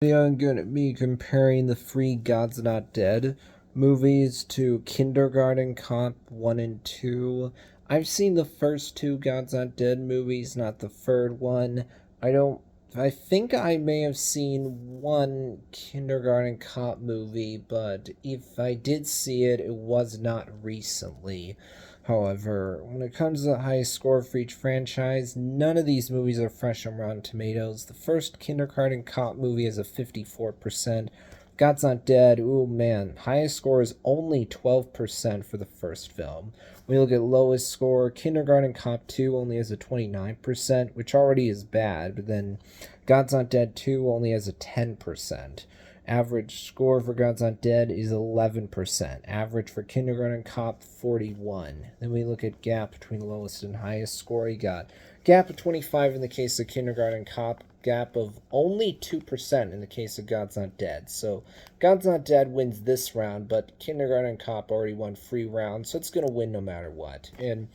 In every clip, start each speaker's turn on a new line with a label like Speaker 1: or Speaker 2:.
Speaker 1: I'm going to be comparing the three God's Not Dead movies to Kindergarten Cop 1 and 2. I've seen the first two God's Not Dead movies, not the third one. I think I may have seen one Kindergarten Cop movie, but if I did see it, it was not recently. However, when it comes to the highest score for each franchise, none of these movies are fresh on Rotten Tomatoes. The first Kindergarten Cop movie is a 54%. God's Not Dead, ooh man, highest score is only 12% for the first film. When you look at lowest score, Kindergarten Cop 2 only has a 29%, which already is bad, but then God's Not Dead 2 only has a 10%. Average score for God's Not Dead is 11%. Average for Kindergarten Cop, 41. Then we look at gap between lowest and highest score. You got gap of 25 in the case of Kindergarten Cop, gap of only 2% in the case of God's Not Dead. So God's Not Dead wins this round, but Kindergarten Cop already won 3 rounds, so it's going to win no matter what. And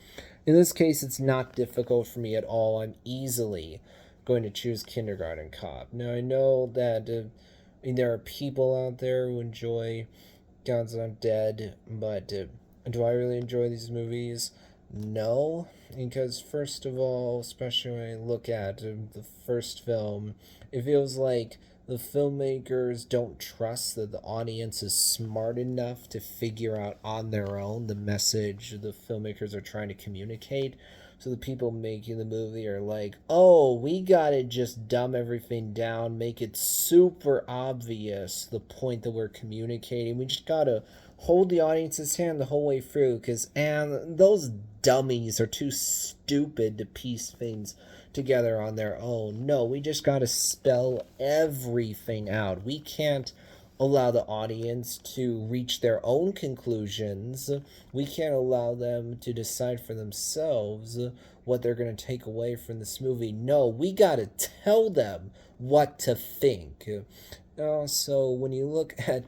Speaker 1: in this case, it's not difficult for me at all. I'm easily going to choose Kindergarten Cop. Now, I know that there are people out there who enjoy God's Not Dead, but do I really enjoy these movies? No, because first of all, especially when I look at the first film, it feels like the filmmakers don't trust that the audience is smart enough to figure out on their own the message the filmmakers are trying to communicate. So the people making the movie are like, oh, we gotta just dumb everything down, make it super obvious the point that we're communicating. We just gotta hold the audience's hand the whole way through, because those dummies are too stupid to piece things together on their own. No, we just gotta spell everything out. We can't allow the audience to reach their own conclusions. We can't allow them to decide for themselves what they're going to take away from this movie. No, we got to tell them what to think. So when you look at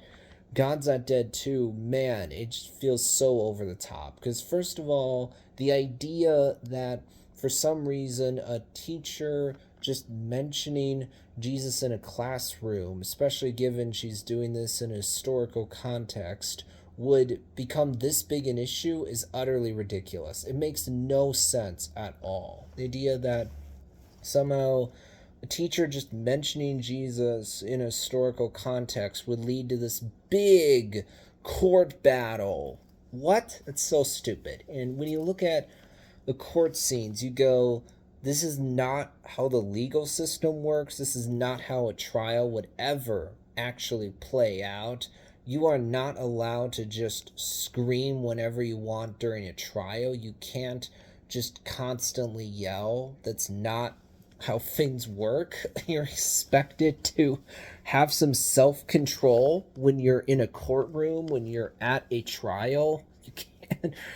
Speaker 1: God's Not Dead 2, man, it just feels so over the top. Because, first of all, the idea that for some reason a teacher just mentioning Jesus in a classroom, especially given she's doing this in a historical context, would become this big an issue is utterly ridiculous. It makes no sense at all. The idea that somehow a teacher just mentioning Jesus in a historical context would lead to this big court battle. What? It's so stupid. And when you look at the court scenes, you go, this is not how the legal system works. This is not how a trial would ever actually play out. You are not allowed to just scream whenever you want during a trial. You can't just constantly yell. That's not how things work. You're expected to have some self-control when you're in a courtroom, when you're at a trial.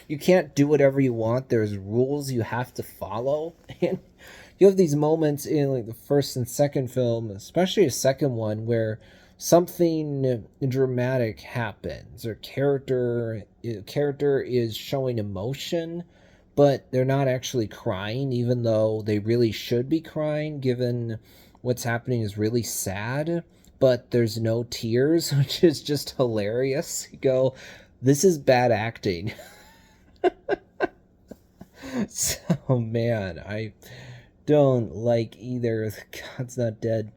Speaker 1: You can't do whatever you want. There's rules you have to follow. And you have these moments in like the first and second film, especially a second one, where something dramatic happens or character is showing emotion, but they're not actually crying, even though they really should be crying given what's happening is really sad, but there's no tears, which is just hilarious. You go, this is bad acting. So, man, I don't like either of the God's Not Dead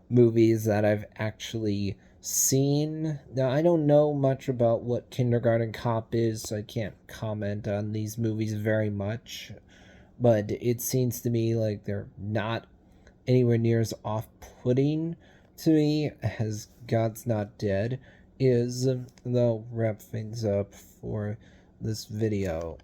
Speaker 1: movies that I've actually seen. Now, I don't know much about what Kindergarten Cop is, so I can't comment on these movies very much, but it seems to me like they're not anywhere near as off-putting to me as God's Not Dead is. They'll wrap things up for this video.